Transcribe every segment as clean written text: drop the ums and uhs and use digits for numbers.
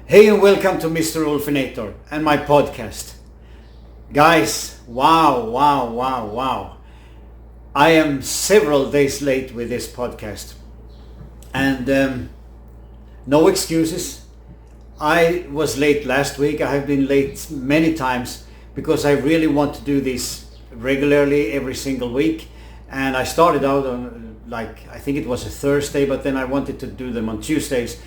Hey and welcome to Mr. Ulfinator and my podcast. Guys, wow. I am several days late with this podcast. And no excuses. I was late last week. I have been late many times because I really want to do this regularly every single week. And I started out on I think it was a Thursday, but then I wanted to do them on Tuesdays.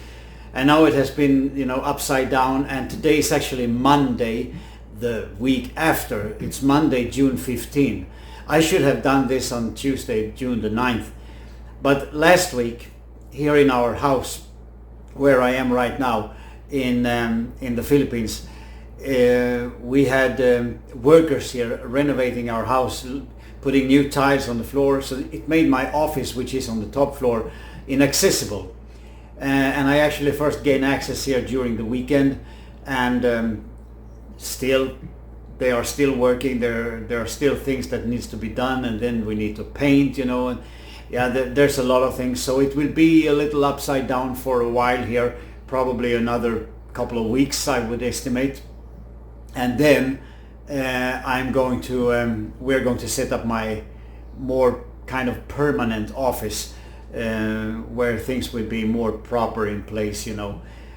And now it has been, upside down, and today is actually Monday, the week after. It's Monday, June 15. I should have done this on Tuesday, June the 9th. But last week, here in our house, where I am right now, in the Philippines, we had workers here renovating our house, putting new tiles on the floor. So it made my office, which is on the top floor, inaccessible. And I actually first gained access here during the weekend, and still they are still working. There are still things that needs to be done, and then we need to paint, and there's a lot of things. So it will be a little upside down for a while here, probably another couple of weeks I would estimate, and then we're going to set up my more kind of permanent office. Where things will be more proper in place,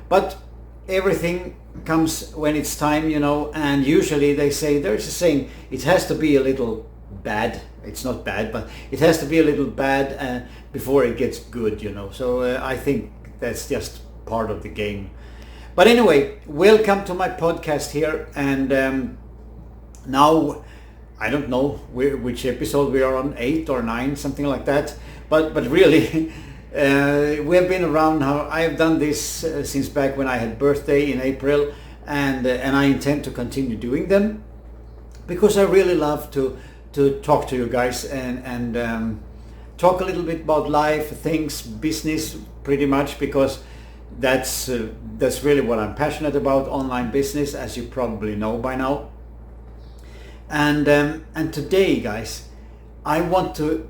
but everything comes when it's time, and usually they say, there's a saying, it has to be a little bad. It's not bad, but it has to be a little bad before it gets good, so I think that's just part of the game. But anyway, welcome to my podcast here, and now I don't know which episode we are on, 8 or 9, something like that. But really, we have been around. I have done this since back when I had birthday in April, and I intend to continue doing them because I really love to talk to you guys and talk a little bit about life, things, business, pretty much, because that's really what I'm passionate about, online business, as you probably know by now. And today, guys, I want to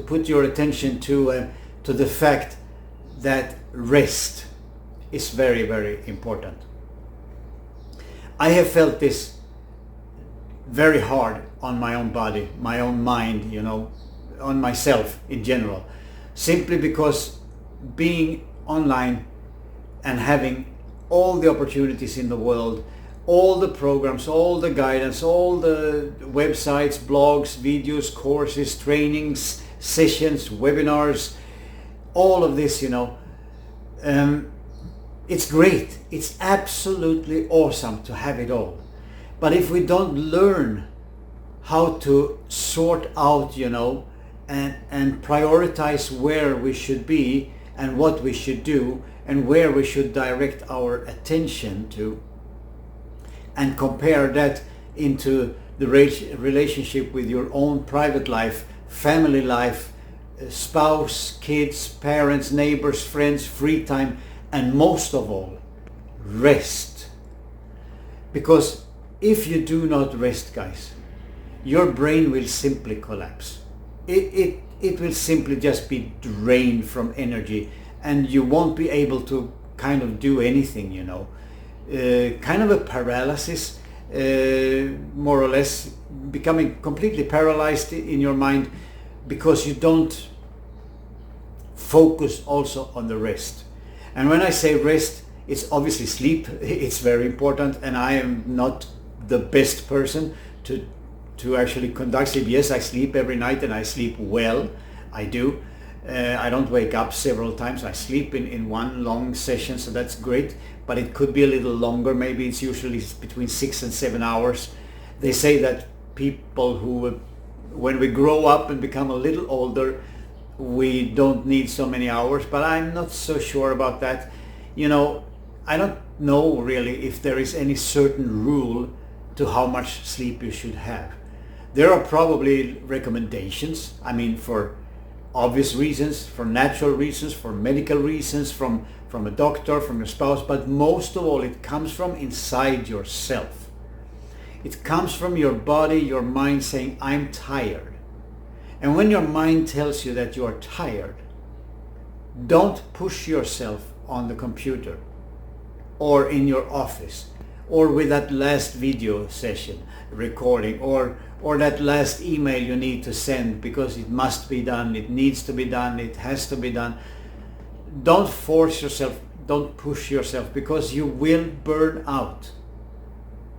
put your attention to the fact that rest is very, very important. I have felt this very hard on my own body, my own mind, on myself in general, simply because being online and having all the opportunities in the world, all the programs, all the guidance, all the websites, blogs, videos, courses, trainings, sessions, webinars, all of this, it's great. It's absolutely awesome to have it all. But if we don't learn how to sort out, and prioritize where we should be and what we should do and where we should direct our attention to, and compare that into the relationship with your own private life, family life, spouse, kids, parents, neighbors, friends, free time, and most of all, rest. Because if you do not rest, guys, your brain will simply collapse. It will simply just be drained from energy, and you won't be able to kind of do anything, kind of a paralysis, more or less, becoming completely paralyzed in your mind because you don't focus also on the rest. And when I say rest, it's obviously sleep. It's very important, and I am not the best person to actually conduct sleep. Yes, I sleep every night, and I sleep well. I do. I don't wake up several times. I sleep in one long session, so that's great. But it could be a little longer. Maybe it's usually between 6 and 7 hours. They say that people who, when we grow up and become a little older, we don't need so many hours, but I'm not so sure about that. I don't know really if there is any certain rule to how much sleep you should have. There are probably recommendations, for obvious reasons, for natural reasons, for medical reasons, from a doctor, from your spouse, but most of all it comes from inside yourself. It comes from your body, your mind saying, I'm tired. And when your mind tells you that you are tired, don't push yourself on the computer or in your office, or with that last video session recording, or that last email you need to send because it must be done, it needs to be done, it has to be done. Don't force yourself, don't push yourself, because you will burn out.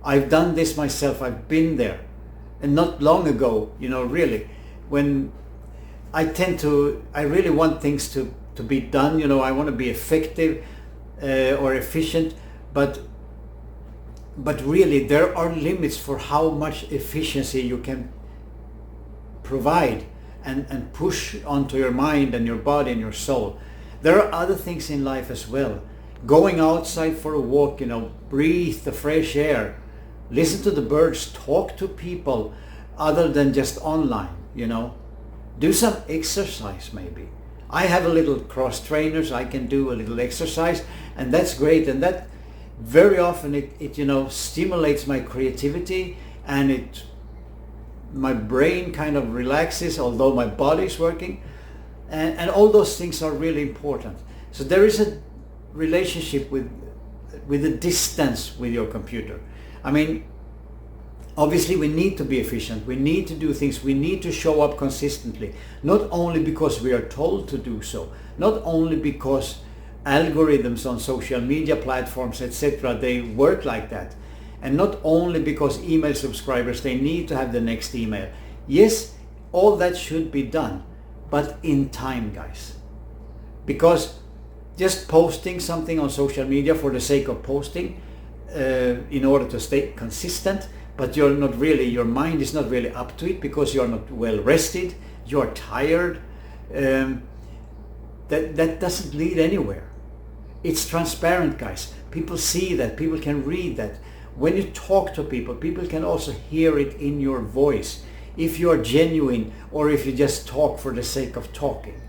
I've done this myself, I've been there. And not long ago, really, when I really want things to be done, I want to be effective or efficient, but really there are limits for how much efficiency you can provide and push onto your mind and your body and your soul. There are other things in life as well. Going outside for a walk, breathe the fresh air, listen to the birds, talk to people other than just online, do some exercise maybe. I have a little cross trainers, I can do a little exercise, and that's great, and that very often it stimulates my creativity, and my brain kind of relaxes, although my body is working, and all those things are really important. So there is a relationship with the distance with your computer. I mean, obviously we need to be efficient, we need to do things, we need to show up consistently, not only because we are told to do so, not only because algorithms on social media platforms, etc., they work like that, and not only because email subscribers, they need to have the next email. Yes, all that should be done, but in time, guys. Because just posting something on social media for the sake of posting, in order to stay consistent, but your mind is not really up to it because you're not well rested, you're tired, that doesn't lead anywhere. It's transparent, guys. People see that, people can read that. When you talk to people, people can also hear it in your voice, if you are genuine or if you just talk for the sake of talking.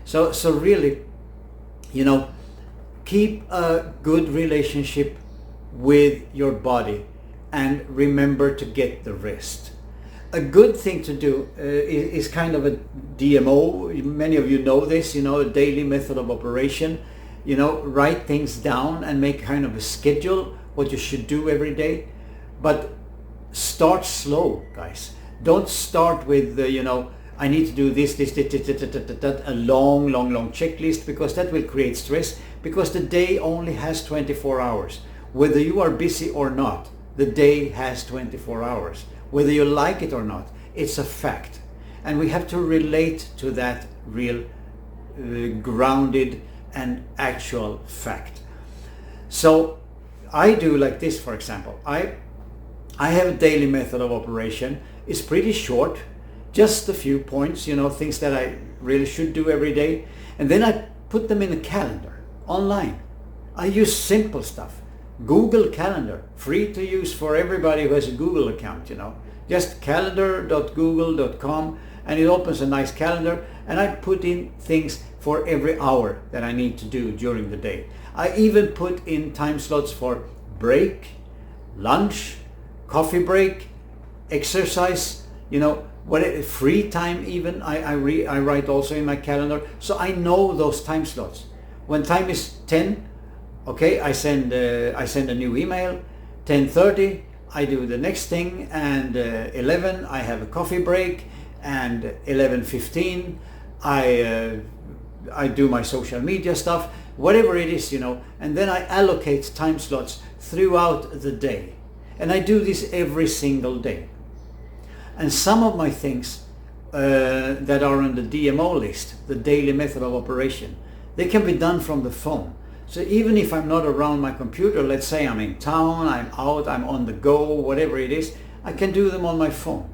So really, keep a good relationship with your body and remember to get the rest. A good thing to do is kind of a DMO. Many of you know this, a daily method of operation. Write things down and make kind of a schedule, what you should do every day. But start slow, guys. Don't start with, I need to do this, a long checklist, because that will create stress, because the day only has 24 hours. Whether you are busy or not, the day has 24 hours. Whether you like it or not, it's a fact. And we have to relate to that real, grounded and actual fact. So I do like this, for example. I have a daily method of operation. It's pretty short, just a few points, things that I really should do every day. And then I put them in a calendar online. I use simple stuff. Google Calendar, free to use for everybody who has a Google account, Just calendar.google.com, and it opens a nice calendar, and I put in things for every hour that I need to do during the day. I even put in time slots for break, lunch, coffee break, exercise, free time even. I write also in my calendar, so I know those time slots. When time is 10, okay, I send a new email. 10:30, I do the next thing, and 11, I have a coffee break, and 11:15, I do my social media stuff, whatever it is, and then I allocate time slots throughout the day. And I do this every single day. And some of my things that are on the DMO list, the daily method of operation, they can be done from the phone. So even if I'm not around my computer, let's say I'm in town, I'm out, I'm on the go, whatever it is, I can do them on my phone.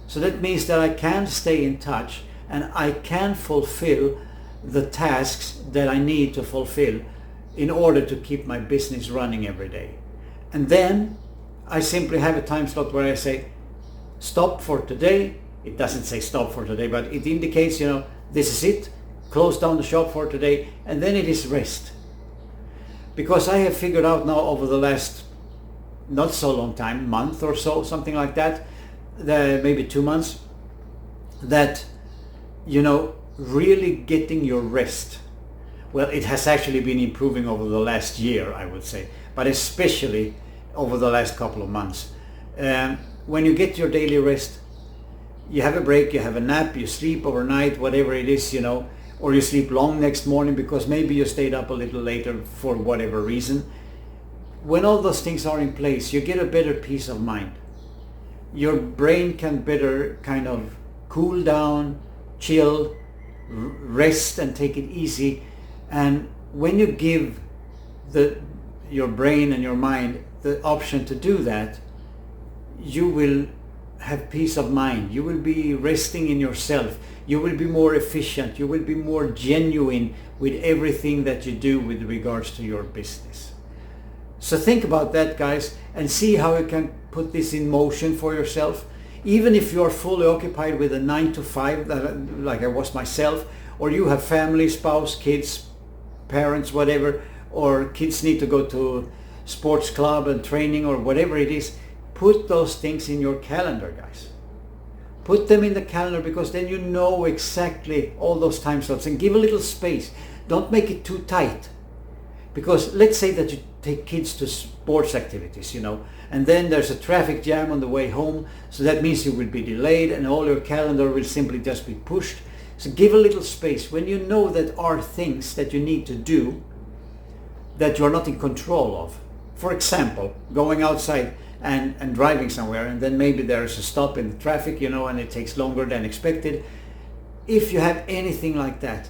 So that means that I can stay in touch and I can fulfill the tasks that I need to fulfill in order to keep my business running every day. And then I simply have a time slot where I say, stop for today. It doesn't say stop for today, but it indicates, this is it, close down the shop for today, and then it is rest. Because I have figured out now over the last not so long time, month or so, something like that, maybe 2 months, that, really getting your rest, Well, it has actually been improving over the last year, I would say, but especially over the last couple of months. When you get your daily rest, you have a break, you have a nap, you sleep overnight, whatever it is, or you sleep long next morning because maybe you stayed up a little later for whatever reason. When all those things are in place, you get a better peace of mind. Your brain can better kind of cool down, chill, rest and take it easy. And when you give your brain and your mind the option to do that, you will have peace of mind. You will be resting in yourself. You will be more efficient. You will be more genuine with everything that you do with regards to your business. So think about that, guys, and see how you can put this in motion for yourself. Even if you're fully occupied with a 9 to 5, like I was myself, or you have family, spouse, kids, parents, whatever, or kids need to go to sports club and training or whatever it is, put those things in your calendar, guys. Put them in the calendar, because then you know exactly all those time slots, and give a little space. Don't make it too tight, because let's say that you take kids to sports activities, and then there's a traffic jam on the way home, so that means you will be delayed and all your calendar will simply just be pushed. So give a little space. When you know that are things that you need to do that you're not in control of, for example, going outside and driving somewhere, and then maybe there's a stop in the traffic, and it takes longer than expected. If you have anything like that,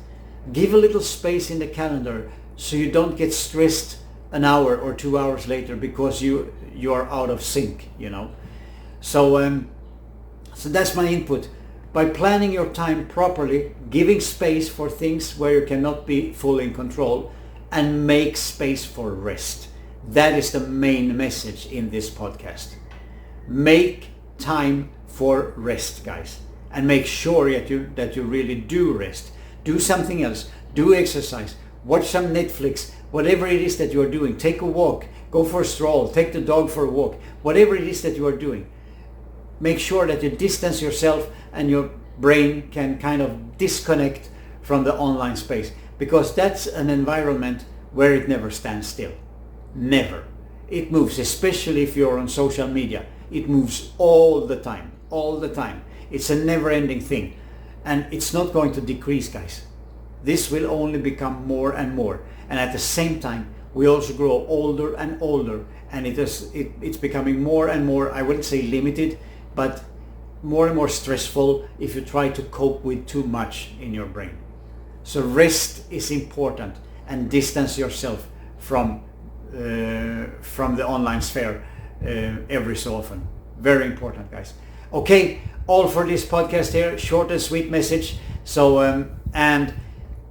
give a little space in the calendar so you don't get stressed an hour or 2 hours later because you are out of sync, So that's my input. By planning your time properly, giving space for things where you cannot be fully in control, and make space for rest. That is the main message in this podcast. Make time for rest, guys, and make sure that you really do rest. Do something else. Do exercise. Watch some Netflix. Whatever it is that you are doing. Take a walk. Go for a stroll. Take the dog for a walk. Whatever it is that you are doing. Make sure that you distance yourself and your brain can kind of disconnect from the online space, because that's an environment where it never stands still. Never. It moves, especially if you're on social media. It moves all the time. It's a never-ending thing, and it's not going to decrease, guys. This will only become more and more, and at the same time we also grow older and older, and it's becoming more and more, I wouldn't say limited, but more and more stressful if you try to cope with too much in your brain. So rest is important, and distance yourself from the online sphere every so often. Very important, guys. Okay, all for this podcast here. Short and sweet message. So and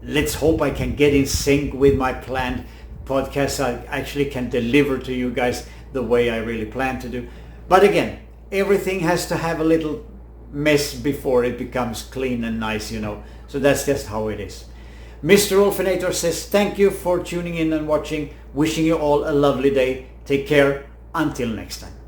let's hope I can get in sync with my planned podcast. I actually can deliver to you guys the way I really plan to do. But again, everything has to have a little mess before it becomes clean and nice, So that's just how it is. Mr. Ulfinator says thank you for tuning in and watching. Wishing you all a lovely day. Take care. Until next time.